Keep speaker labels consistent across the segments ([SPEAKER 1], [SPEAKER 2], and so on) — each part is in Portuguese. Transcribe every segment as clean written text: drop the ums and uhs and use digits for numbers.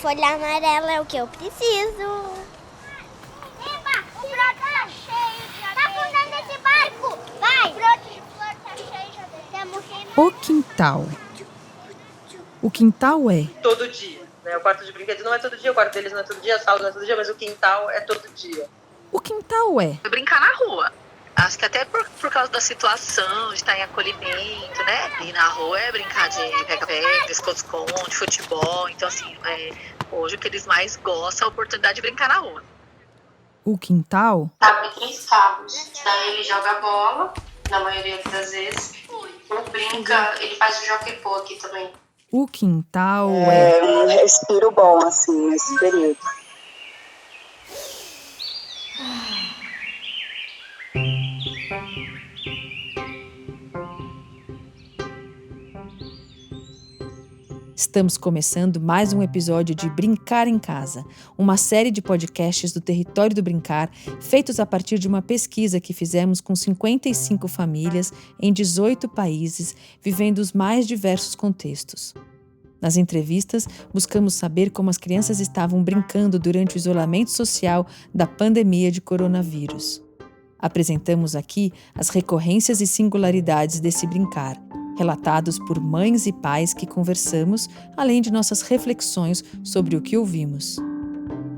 [SPEAKER 1] folha amarela é o que eu preciso.
[SPEAKER 2] Eba, o broto tá cheio de abelha. Tá afundando esse barco. Vai. O broto de flor tá cheio de abelha. Temos que...
[SPEAKER 3] O quintal. O quintal é...
[SPEAKER 4] todo dia, né? O quarto de brinquedos não é todo dia, o quarto deles não é todo dia, a sala não é todo dia, mas o quintal é todo dia.
[SPEAKER 3] O quintal é...
[SPEAKER 5] brincar na rua. Acho que até por causa da situação, de estar em acolhimento, né? E na rua é brincar de pega-pega, esconde-esconde, futebol. Então, assim, hoje o que eles mais gostam é a oportunidade de brincar na rua.
[SPEAKER 3] O quintal...
[SPEAKER 6] Abre 3 cabos. Daí ele joga bola, na maioria das vezes. Ou brinca, ele faz o jockey-pô aqui também.
[SPEAKER 3] O quintal é...
[SPEAKER 7] um respiro bom, assim, nesse período.
[SPEAKER 3] Estamos começando mais um episódio de Brincar em Casa, uma série de podcasts do Território do Brincar, feitos a partir de uma pesquisa que fizemos com 55 famílias em 18 países, vivendo os mais diversos contextos. Nas entrevistas, buscamos saber como as crianças estavam brincando durante o isolamento social da pandemia de coronavírus. Apresentamos aqui as recorrências e singularidades desse brincar, relatados por mães e pais que conversamos, além de nossas reflexões sobre o que ouvimos.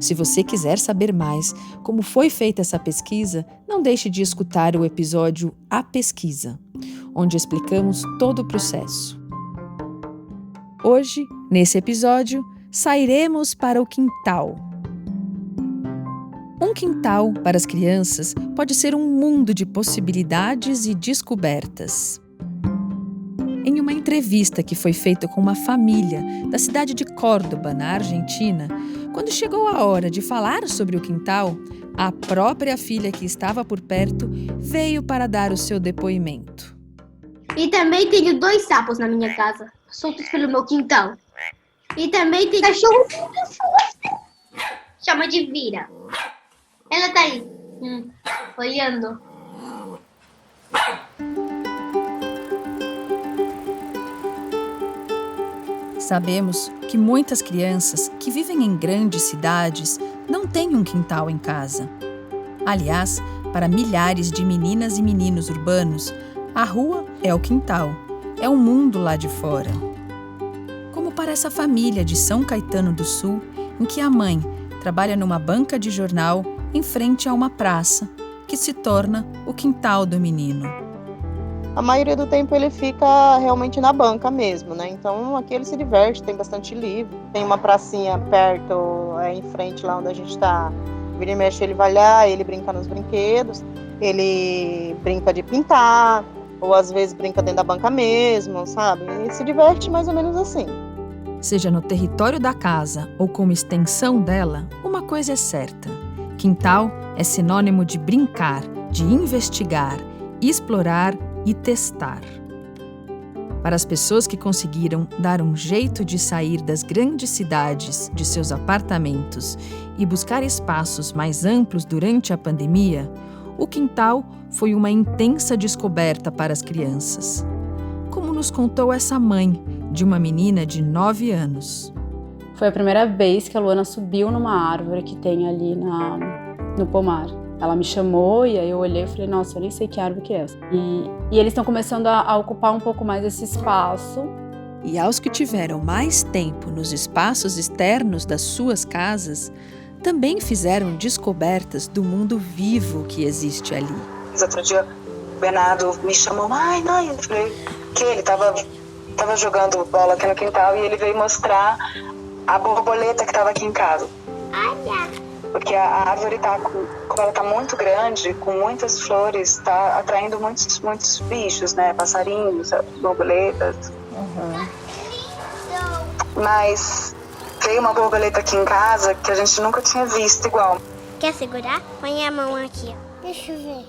[SPEAKER 3] Se você quiser saber mais como foi feita essa pesquisa, não deixe de escutar o episódio A Pesquisa, onde explicamos todo o processo. Hoje, nesse episódio, sairemos para o quintal. Um quintal, para as crianças, pode ser um mundo de possibilidades e descobertas. Em uma entrevista que foi feita com uma família da cidade de Córdoba, na Argentina, quando chegou a hora de falar sobre o quintal, a própria filha que estava por perto veio para dar o seu depoimento.
[SPEAKER 8] E também tenho 2 sapos na minha casa, soltos pelo meu quintal. E também tem cachorro, chama de Vira. Ela tá aí, olhando.
[SPEAKER 3] Sabemos que muitas crianças que vivem em grandes cidades não têm um quintal em casa. Aliás, para milhares de meninas e meninos urbanos, a rua é o quintal, é o mundo lá de fora. Como para essa família de São Caetano do Sul, em que a mãe trabalha numa banca de jornal em frente a uma praça, que se torna o quintal do menino.
[SPEAKER 9] A maioria do tempo ele fica realmente na banca mesmo, né? Então aqui ele se diverte, tem bastante livro. Tem uma pracinha perto, em frente lá onde a gente tá. Vira e mexe, ele vai lá, ele brinca nos brinquedos, ele brinca de pintar, ou às vezes brinca dentro da banca mesmo, sabe? E se diverte mais ou menos assim.
[SPEAKER 3] Seja no território da casa ou como extensão dela, uma coisa é certa. Quintal é sinônimo de brincar, de investigar, explorar e testar. Para as pessoas que conseguiram dar um jeito de sair das grandes cidades, de seus apartamentos e buscar espaços mais amplos durante a pandemia, o quintal foi uma intensa descoberta para as crianças. Como nos contou essa mãe de uma menina de 9 anos.
[SPEAKER 10] Foi a primeira vez que a Luana subiu numa árvore que tem ali no pomar. Ela me chamou e aí eu olhei e falei, nossa, eu nem sei que árvore que é essa. E eles estão começando a ocupar um pouco mais esse espaço.
[SPEAKER 3] E aos que tiveram mais tempo nos espaços externos das suas casas, também fizeram descobertas do mundo vivo que existe ali.
[SPEAKER 7] Outro dia o Bernardo me chamou, mãe, eu falei que ele tava jogando bola aqui no quintal e ele veio mostrar a borboleta que estava aqui em casa.
[SPEAKER 2] Olha!
[SPEAKER 7] Porque a árvore como ela tá muito grande, com muitas flores, tá atraindo muitos bichos, né? Passarinhos, borboletas. Mas veio uma borboleta aqui em casa que a gente nunca tinha visto igual.
[SPEAKER 1] Quer segurar? Põe a mão aqui, ó. Deixa eu ver.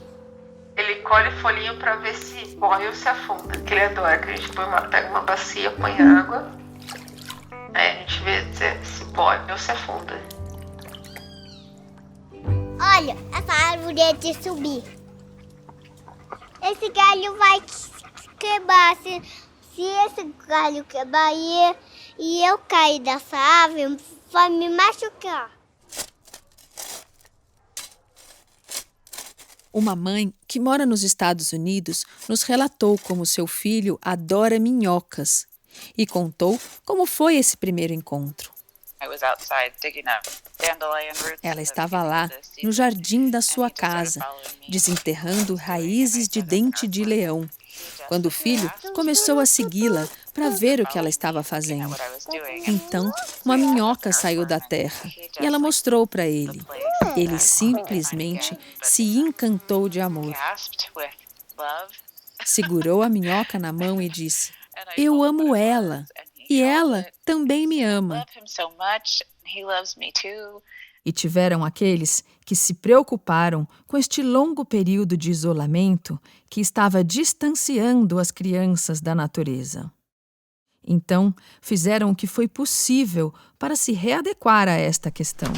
[SPEAKER 4] Ele colhe folhinho pra ver se morre ou se afunda, que ele adora, que a gente pega uma bacia, põe água, aí a gente vê se morre ou se afunda.
[SPEAKER 1] Olha, essa árvore é de subir. Esse galho vai quebrar. Se esse galho quebrar e eu cair dessa árvore, vai me machucar.
[SPEAKER 3] Uma mãe que mora nos Estados Unidos nos relatou como seu filho adora minhocas e contou como foi esse primeiro encontro. Ela estava lá, no jardim da sua casa, desenterrando raízes de dente de leão, quando o filho começou a segui-la para ver o que ela estava fazendo. Então, uma minhoca saiu da terra e ela mostrou para ele. Ele simplesmente se encantou de amor. Segurou a minhoca na mão e disse: "Eu amo ela, e ela também me ama." E tiveram aqueles que se preocuparam com este longo período de isolamento que estava distanciando as crianças da natureza. Então, fizeram o que foi possível para se readequar a esta questão.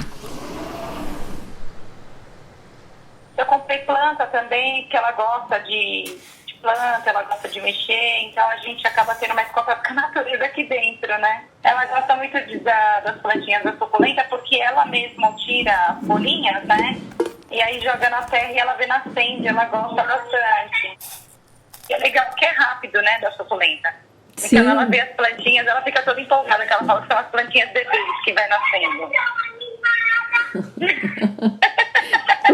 [SPEAKER 7] Eu comprei planta também, que ela gosta de planta, ela gosta de mexer, então a gente acaba tendo mais contato com a natureza aqui dentro, né? Ela gosta muito das plantinhas da suculenta porque ela mesma tira as folhinhas, né? E aí joga na terra e ela vê nascendo, ela gosta bastante. E é legal porque é rápido, né, da suculenta.
[SPEAKER 10] Sim.
[SPEAKER 7] Então ela vê as plantinhas, ela fica toda empolgada, que ela fala que são as plantinhas bebês que vai nascendo.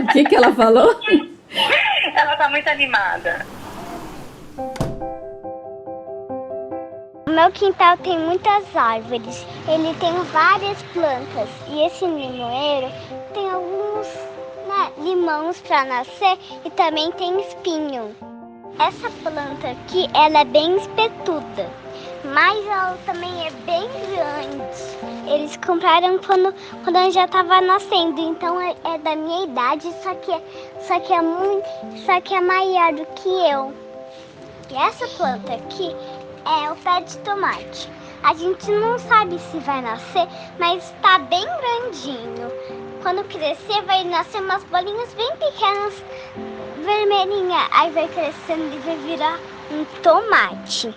[SPEAKER 10] O que ela falou?
[SPEAKER 7] Ela tá muito animada.
[SPEAKER 1] O meu quintal tem muitas árvores, ele tem várias plantas e esse limoeiro tem alguns limões para nascer e também tem espinho. Essa planta aqui, ela é bem espetuda, mas ela também é bem grande. Eles compraram quando eu já estava nascendo, então é da minha idade, só que é maior do que eu. E essa planta aqui é o pé de tomate. A gente não sabe se vai nascer, mas está bem grandinho. Quando crescer, vai nascer umas bolinhas bem pequenas, vermelhinhas. Aí vai crescendo e vai virar um tomate.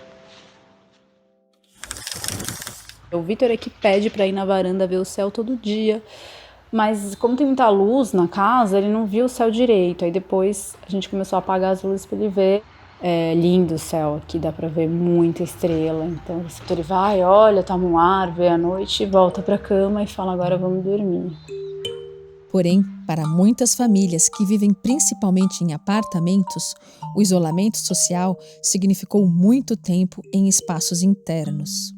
[SPEAKER 10] O Vitor é que pede para ir na varanda ver o céu todo dia. Mas como tem muita luz na casa, ele não viu o céu direito. Aí depois a gente começou a apagar as luzes para ele ver. É lindo o céu aqui, dá pra ver muita estrela. Então ele vai, olha, toma um ar, vê a noite, volta pra cama e fala: agora vamos dormir.
[SPEAKER 3] Porém, para muitas famílias que vivem principalmente em apartamentos, o isolamento social significou muito tempo em espaços internos.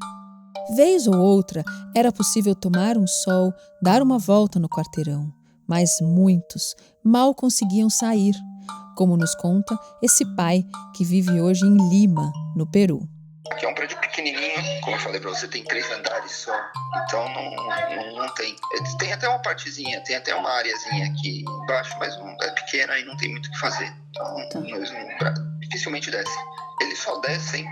[SPEAKER 3] Vez ou outra, era possível tomar um sol, dar uma volta no quarteirão, mas muitos mal conseguiam sair, como nos conta esse pai que vive hoje em Lima, no Peru.
[SPEAKER 11] Aqui é um prédio pequenininho, como eu falei pra você, tem 3 andares só, então não tem. Tem até uma partezinha, tem até uma areazinha aqui embaixo, mas é pequena e não tem muito o que fazer. Então, dificilmente desce. Eles só descem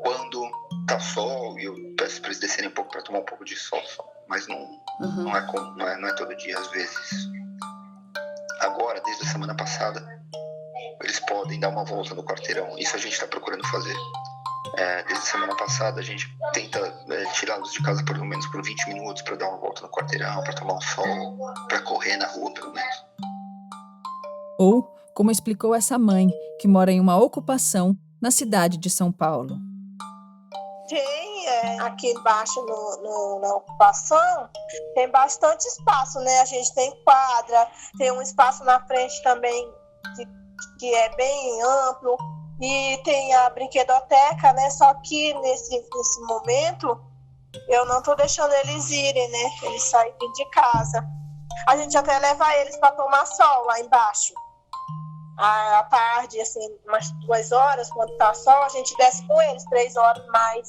[SPEAKER 11] quando tá sol e eu peço pra eles descerem um pouco pra tomar um pouco de sol só, mas não é todo dia, às vezes. Agora, desde a semana passada, eles podem dar uma volta no quarteirão. Isso a gente está procurando fazer. Desde a semana passada, a gente tenta tirá-los de casa pelo menos por 20 minutos para dar uma volta no quarteirão, para tomar um sol, para correr na rua, pelo menos.
[SPEAKER 3] Ou, como explicou essa mãe, que mora em uma ocupação na cidade de São Paulo.
[SPEAKER 12] Tem aqui embaixo na ocupação, tem bastante espaço, né? A gente tem quadra, tem um espaço na frente também que é bem amplo e tem a brinquedoteca, né? Só que nesse momento eu não tô deixando eles irem, né? Eles saírem de casa. A gente até leva eles para tomar sol lá embaixo. À tarde, assim, umas 2 horas, quando tá sol, a gente desce com eles 3 horas mais.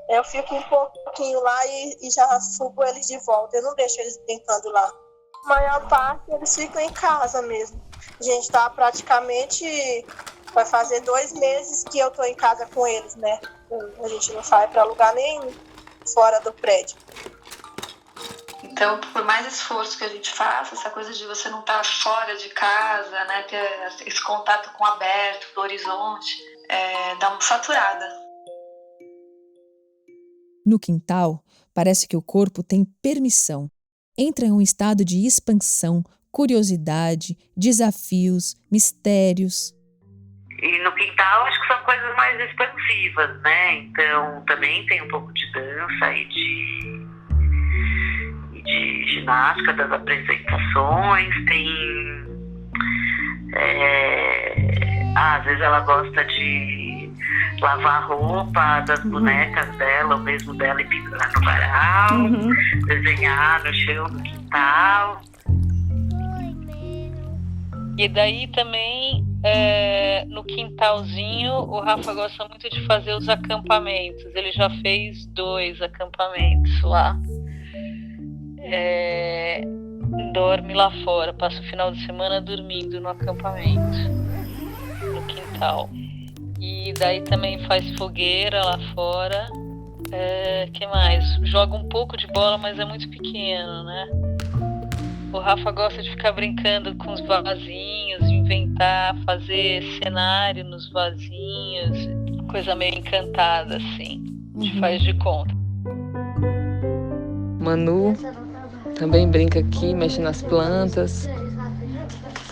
[SPEAKER 12] Eu fico um pouquinho lá e já subo eles de volta. Eu não deixo eles brincando lá. A maior parte eles ficam em casa mesmo. A gente tá praticamente... Vai fazer 2 meses que eu tô em casa com eles, né? A gente não sai para lugar nenhum fora do prédio.
[SPEAKER 6] Então, por mais esforço que a gente faça, essa coisa de você não estar fora de casa, né? Ter esse contato com o aberto, do horizonte, dá uma saturada.
[SPEAKER 3] No quintal, Parece que o corpo tem permissão. Entra em um estado de expansão, curiosidade, desafios, mistérios.
[SPEAKER 5] E no quintal acho que são coisas mais expansivas, né? Então também tem um pouco de dança e de ginástica das apresentações, às vezes ela gosta de lavar a roupa das bonecas dela, ou mesmo dela, e pendurar no varal, desenhar no chão do quintal.
[SPEAKER 13] E daí também, no quintalzinho, o Rafa gosta muito de fazer os acampamentos. Ele já fez 2 acampamentos lá. Dorme lá fora, passa o final de semana dormindo no acampamento, no quintal. E daí também faz fogueira lá fora. Que mais? Joga um pouco de bola, mas é muito pequeno, né? O Rafa gosta de ficar brincando com os vasinhos, inventar, fazer cenário nos vasinhos, coisa meio encantada, assim, faz de conta.
[SPEAKER 14] Manu também brinca aqui, mexe nas plantas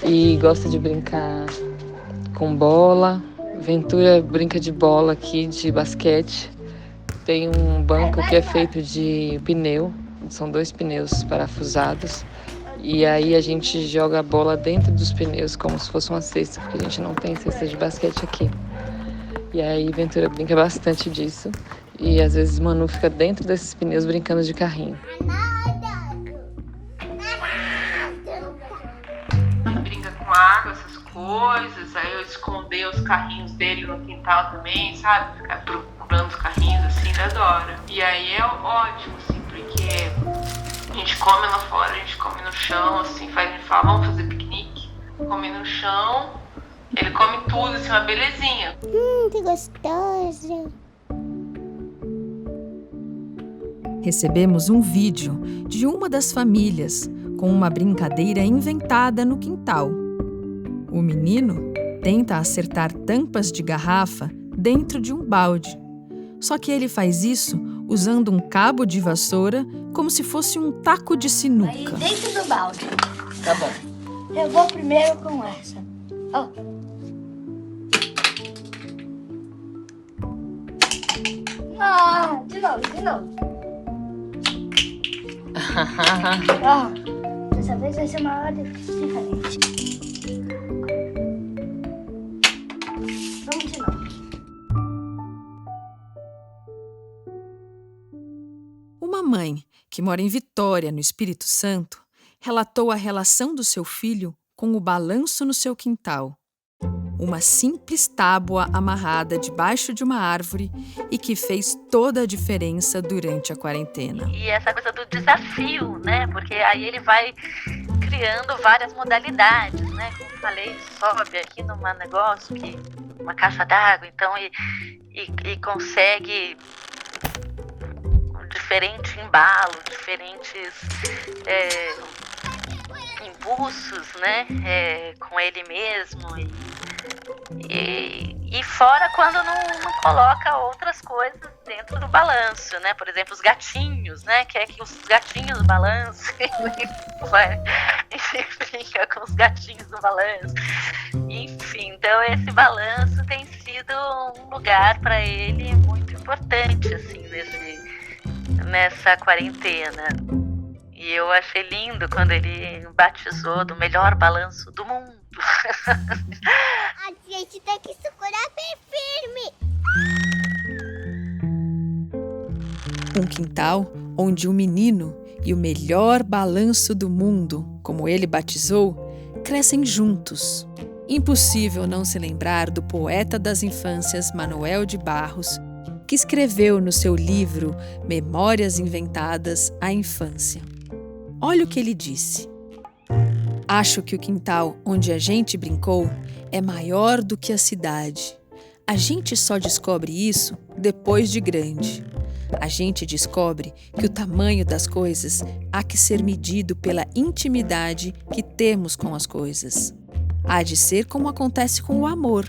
[SPEAKER 14] e gosta de brincar com bola. Ventura brinca de bola aqui, de basquete. Tem um banco que é feito de pneu, são 2 pneus parafusados. E aí a gente joga a bola dentro dos pneus como se fosse uma cesta, porque a gente não tem cesta de basquete aqui. E aí Ventura brinca bastante disso. E às vezes Manu fica dentro desses pneus brincando de carrinho.
[SPEAKER 4] Brinca com água, essas coisas. Aí eu esconder os carrinhos dele no quintal também, sabe? Ficar procurando os carrinhos assim, ele adora. E aí é ótimo, assim, porque a gente come lá fora, a gente come no chão, assim, a gente fala, vamos fazer piquenique. Come no chão, ele come tudo, assim, uma belezinha.
[SPEAKER 1] Que gostoso.
[SPEAKER 3] Recebemos um vídeo de uma das famílias com uma brincadeira inventada no quintal. O menino tenta acertar tampas de garrafa dentro de um balde. Só que ele faz isso usando um cabo de vassoura como se fosse um taco de sinuca.
[SPEAKER 2] Aí dentro do balde.
[SPEAKER 14] Tá bom.
[SPEAKER 2] Eu vou primeiro com essa. Ó. Ah, de novo. Ó, dessa vez vai ser uma hora diferente. Vamos de novo.
[SPEAKER 3] Uma mãe, que mora em Vitória, no Espírito Santo, relatou a relação do seu filho com o balanço no seu quintal. Uma simples tábua amarrada debaixo de uma árvore e que fez toda a diferença durante a quarentena.
[SPEAKER 5] E essa coisa do desafio, né? Porque aí ele vai criando várias modalidades, né? Como eu falei, sobe aqui numa negócio, uma caixa d'água, então, e consegue diferente embalo, diferentes impulsos, né? Com ele mesmo. E fora quando não coloca outras coisas dentro do balanço, né? Por exemplo, os gatinhos, né? Quer que os gatinhos balancem, e brinca com os gatinhos no balanço. Enfim, então esse balanço tem sido um lugar para ele muito importante, assim, nessa quarentena. E eu achei lindo quando ele batizou do melhor balanço do mundo.
[SPEAKER 2] A gente tem que segurar bem firme.
[SPEAKER 3] Um quintal onde o menino e o melhor balanço do mundo, como ele batizou, crescem juntos. Impossível não se lembrar do poeta das infâncias Manuel de Barros, que escreveu no seu livro Memórias Inventadas à Infância. Olha o que ele disse. Acho que o quintal onde a gente brincou é maior do que a cidade. A gente só descobre isso depois de grande. A gente descobre que o tamanho das coisas há que ser medido pela intimidade que temos com as coisas. Há de ser como acontece com o amor.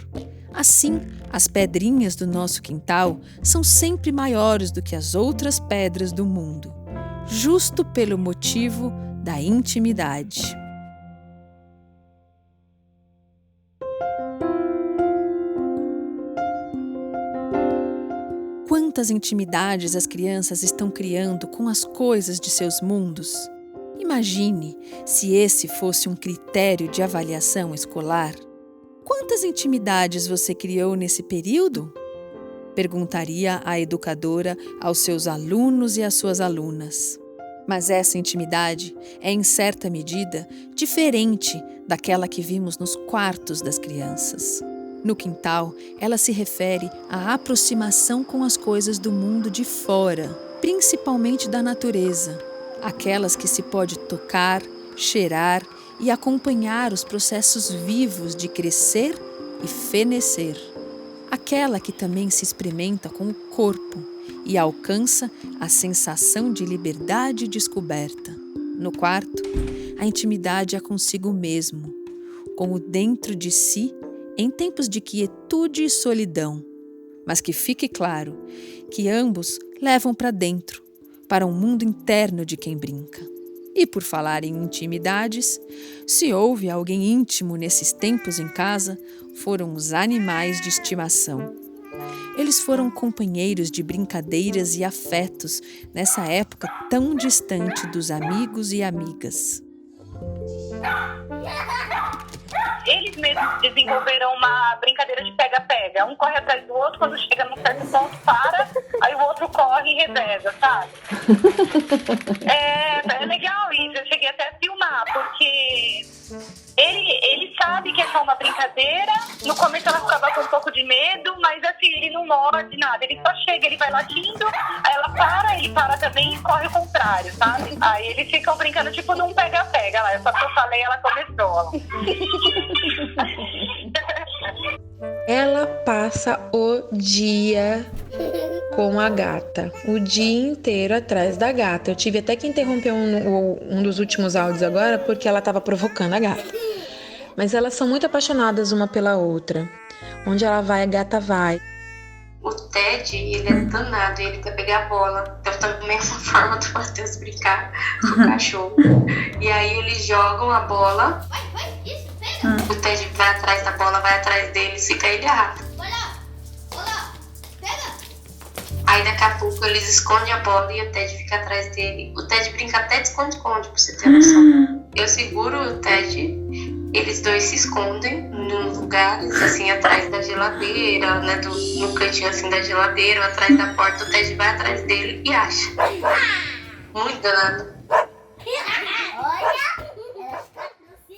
[SPEAKER 3] Assim, as pedrinhas do nosso quintal são sempre maiores do que as outras pedras do mundo, justo pelo motivo da intimidade. Quantas intimidades as crianças estão criando com as coisas de seus mundos? Imagine se esse fosse um critério de avaliação escolar. Quantas intimidades você criou nesse período? Perguntaria a educadora aos seus alunos e às suas alunas. Mas essa intimidade é, em certa medida, diferente daquela que vimos nos quartos das crianças. No quintal, ela se refere à aproximação com as coisas do mundo de fora, principalmente da natureza, aquelas que se pode tocar, cheirar e acompanhar os processos vivos de crescer e fenecer. Aquela que também se experimenta com o corpo e alcança a sensação de liberdade e descoberta. No quarto, a intimidade é consigo mesmo, com o dentro de si em tempos de quietude e solidão, mas que fique claro que ambos levam para dentro, para um mundo interno de quem brinca. E por falar em intimidades, se houve alguém íntimo nesses tempos em casa, foram os animais de estimação. Eles foram companheiros de brincadeiras e afetos nessa época tão distante dos amigos e amigas.
[SPEAKER 7] Eles mesmos desenvolveram uma brincadeira de pega-pega. Um corre atrás do outro, quando chega num certo ponto, para, aí o outro corre e reveza, sabe? É legal isso, eu cheguei até a filmar, porque ele sabe que é só uma brincadeira. No começo ela ficava com um pouco de medo, mas assim, ele não morde nada, ele só chega, ele vai latindo, aí ela para, ele para também e corre o contrário, sabe? Aí eles ficam brincando tipo num pega-pega lá, só que eu falei, ela começou.
[SPEAKER 15] Ela passa o dia com a gata, o dia inteiro atrás da gata. Eu tive até que interromper um dos últimos áudios agora, porque ela estava provocando a gata. Mas elas são muito apaixonadas uma pela outra. Onde ela vai, a gata vai.
[SPEAKER 16] O Ted, ele é danado, ele quer pegar a bola. Então também essa forma do Matheus brincar com o cachorro. E aí eles jogam a bola. O Ted vai atrás da bola, vai atrás dele, fica ele e a rata. Aí daqui a pouco eles escondem a bola e o Ted fica atrás dele. O Ted brinca até de esconde-esconde, pra você ter noção. Eu seguro o Ted, eles dois se escondem nos lugares, assim, atrás da geladeira, né, no cantinho assim da geladeira, ou atrás da porta. O Ted vai atrás dele e acha. Muito danado.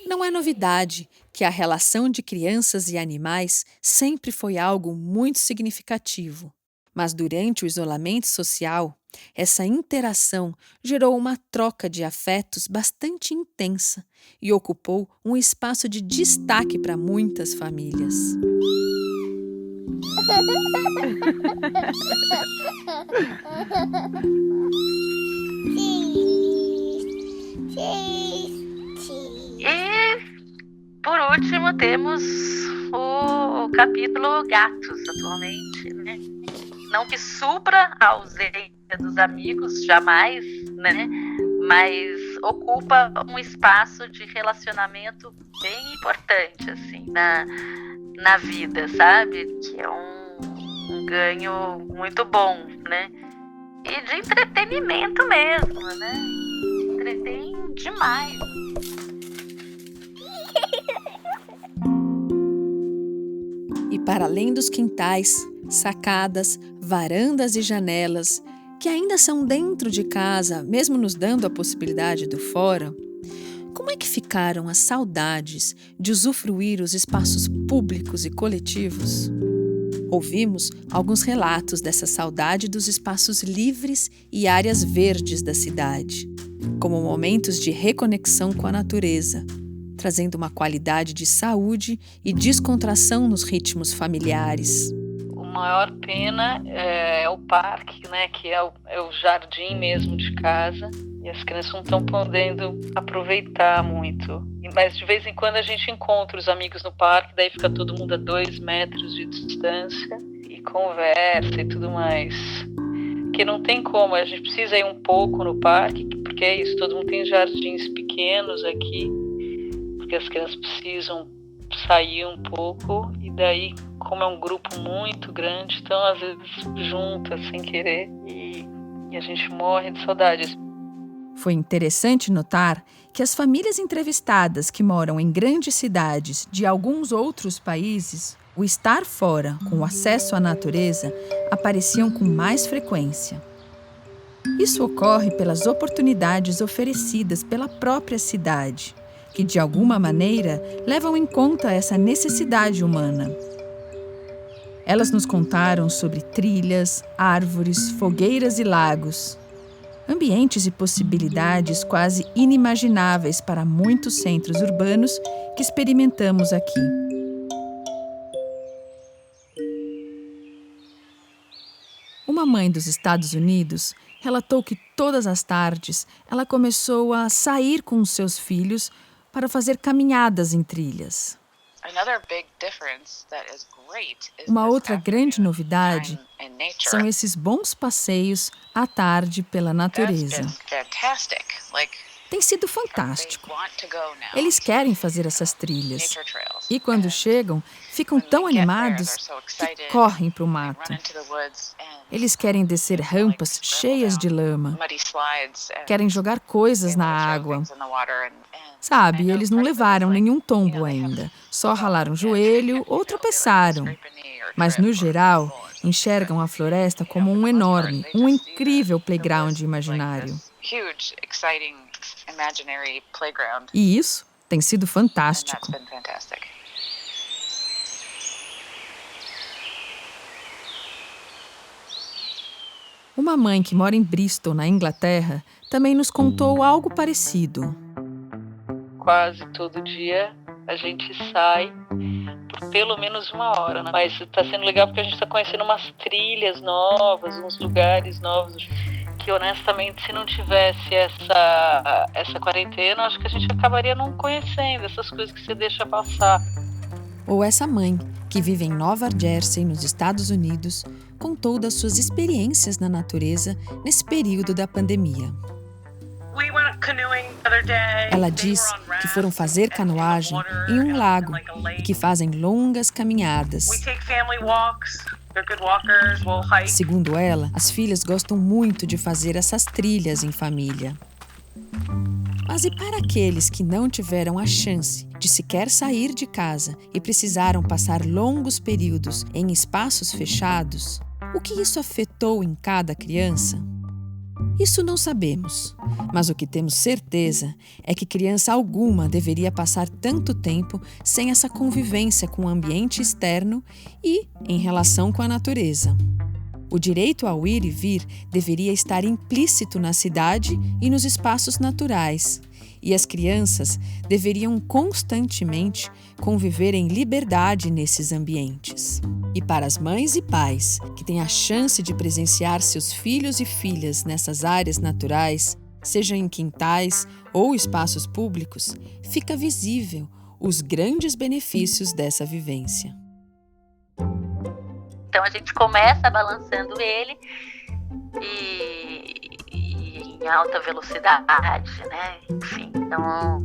[SPEAKER 3] Não é novidade que a relação de crianças e animais sempre foi algo muito significativo. Mas durante o isolamento social, essa interação gerou uma troca de afetos bastante intensa e ocupou um espaço de destaque para muitas famílias.
[SPEAKER 13] E, por último, temos o capítulo gatos atualmente, né? Não que supra a ausência dos amigos, jamais, né? Mas ocupa um espaço de relacionamento bem importante, assim, na vida, sabe? Que é um ganho muito bom, né? E de entretenimento mesmo, né? Entretém demais.
[SPEAKER 3] E para além dos quintais, sacadas, varandas e janelas, que ainda são dentro de casa, mesmo nos dando a possibilidade do fora, como é que ficaram as saudades de usufruir os espaços públicos e coletivos? Ouvimos alguns relatos dessa saudade dos espaços livres e áreas verdes da cidade, como momentos de reconexão com a natureza, trazendo uma qualidade de saúde e descontração nos ritmos familiares.
[SPEAKER 13] A maior pena é o parque, né, que é o jardim mesmo de casa, e as crianças não estão podendo aproveitar muito. E Mas de vez em quando a gente encontra os amigos no parque, daí fica todo mundo a 2 metros de distância e conversa e tudo mais. Que não tem como, a gente precisa ir um pouco no parque, porque é isso, todo mundo tem jardins pequenos aqui, porque as crianças precisam sair um pouco, e daí, como é um grupo muito grande, então às vezes junta sem querer e a gente morre de saudades.
[SPEAKER 3] Foi interessante notar que as famílias entrevistadas que moram em grandes cidades de alguns outros países, o estar fora com o acesso à natureza apareciam com mais frequência. Isso ocorre pelas oportunidades oferecidas pela própria cidade, que de alguma maneira levam em conta essa necessidade humana. Elas nos contaram sobre trilhas, árvores, fogueiras e lagos. Ambientes e possibilidades quase inimagináveis para muitos centros urbanos que experimentamos aqui. Uma mãe dos Estados Unidos relatou que todas as tardes ela começou a sair com os seus filhos para fazer caminhadas em trilhas. Uma outra grande novidade são esses bons passeios à tarde pela natureza. Tem sido fantástico. Eles querem fazer essas trilhas. E quando chegam, ficam tão animados que correm para o mato. Eles querem descer rampas cheias de lama. Querem jogar coisas na água. Sabe, eles não levaram nenhum tombo ainda. Só ralaram o joelho ou tropeçaram. Mas, no geral, enxergam a floresta como um enorme, um incrível playground imaginário. E isso tem sido fantástico. Uma mãe que mora em Bristol, na Inglaterra, também nos contou algo parecido.
[SPEAKER 13] Quase todo dia a gente sai por pelo menos 1 hora, né? Mas está sendo legal porque a gente está conhecendo umas trilhas novas, uns lugares novos, que honestamente, se não tivesse essa quarentena, acho que a gente acabaria não conhecendo essas coisas que você deixa passar.
[SPEAKER 3] Ou essa mãe, que vive em Nova Jersey, nos Estados Unidos, contou das suas experiências na natureza nesse período da pandemia. Ela diz que foram fazer canoagem em um lago e que fazem longas caminhadas. Segundo ela, as filhas gostam muito de fazer essas trilhas em família. Mas e para aqueles que não tiveram a chance de sequer sair de casa e precisaram passar longos períodos em espaços fechados, o que isso afetou em cada criança? Isso não sabemos, mas o que temos certeza é que criança alguma deveria passar tanto tempo sem essa convivência com o ambiente externo e em relação com a natureza. O direito ao ir e vir deveria estar implícito na cidade e nos espaços naturais, e as crianças deveriam constantemente conviver em liberdade nesses ambientes. E para as mães e pais que têm a chance de presenciar seus filhos e filhas nessas áreas naturais, seja em quintais ou espaços públicos, fica visível os grandes benefícios dessa vivência.
[SPEAKER 17] Então a gente começa balançando ele e em alta velocidade, né? Enfim, então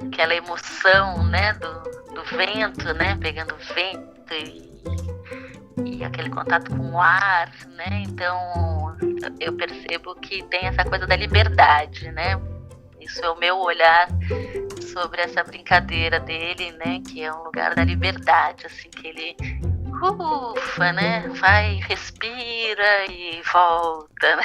[SPEAKER 17] aquela emoção, né, do vento, né, pegando vento e aquele contato com o ar, né? Então eu percebo que tem essa coisa da liberdade, né? Isso é o meu olhar sobre essa brincadeira dele, né? Que é um lugar da liberdade, assim, que ele ufa, né? Vai, respira e volta, né?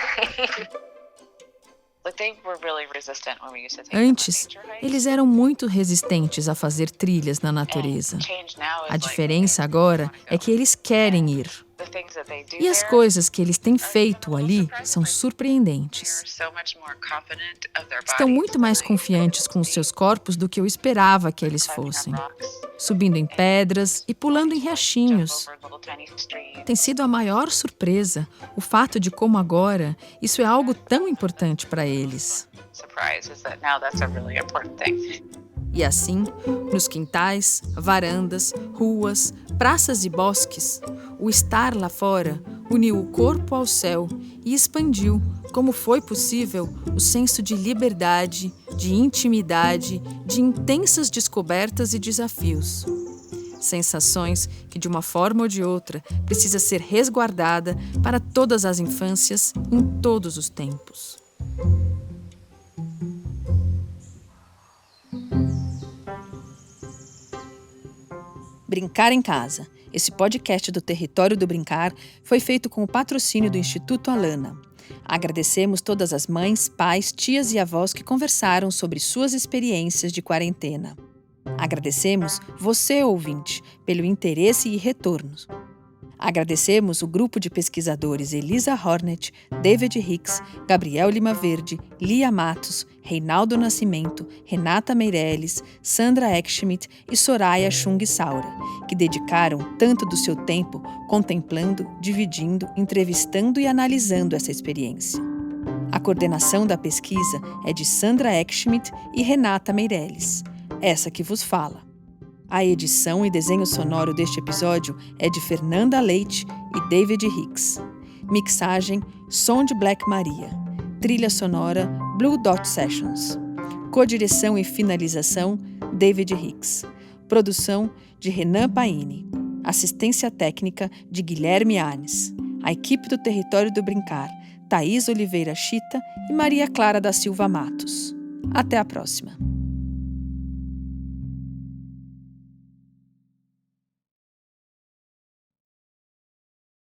[SPEAKER 3] Antes, eles eram muito resistentes a fazer trilhas na natureza. A diferença agora é que eles querem ir. E as coisas que eles têm feito ali são surpreendentes. Estão muito mais confiantes com os seus corpos do que eu esperava que eles fossem. Subindo em pedras e pulando em riachinhos. Tem sido a maior surpresa o fato de como agora isso é algo tão importante para eles. E assim, nos quintais, varandas, ruas, praças e bosques, o estar lá fora uniu o corpo ao céu e expandiu, como foi possível, o senso de liberdade, de intimidade, de intensas descobertas e desafios. Sensações que, de uma forma ou de outra, precisa ser resguardada para todas as infâncias, em todos os tempos. Brincar em Casa. Esse podcast do Território do Brincar foi feito com o patrocínio do Instituto Alana. Agradecemos todas as mães, pais, tias e avós que conversaram sobre suas experiências de quarentena. Agradecemos você, ouvinte, pelo interesse e retornos. Agradecemos o grupo de pesquisadores Elisa Hornet, David Hicks, Gabriel Lima Verde, Lia Matos, Reinaldo Nascimento, Renata Meirelles, Sandra Eckschmidt e Soraya Chung Saura, que dedicaram tanto do seu tempo contemplando, dividindo, entrevistando e analisando essa experiência. A coordenação da pesquisa é de Sandra Eckschmidt e Renata Meirelles, essa que vos fala. A edição e desenho sonoro deste episódio é de Fernanda Leite e David Hicks. Mixagem, som de Black Maria. Trilha sonora, Blue Dot Sessions. Codireção e finalização, David Hicks. Produção, de Renan Paini. Assistência técnica, de Guilherme Anes. A equipe do Território do Brincar, Thaís Oliveira Chita e Maria Clara da Silva Matos. Até a próxima.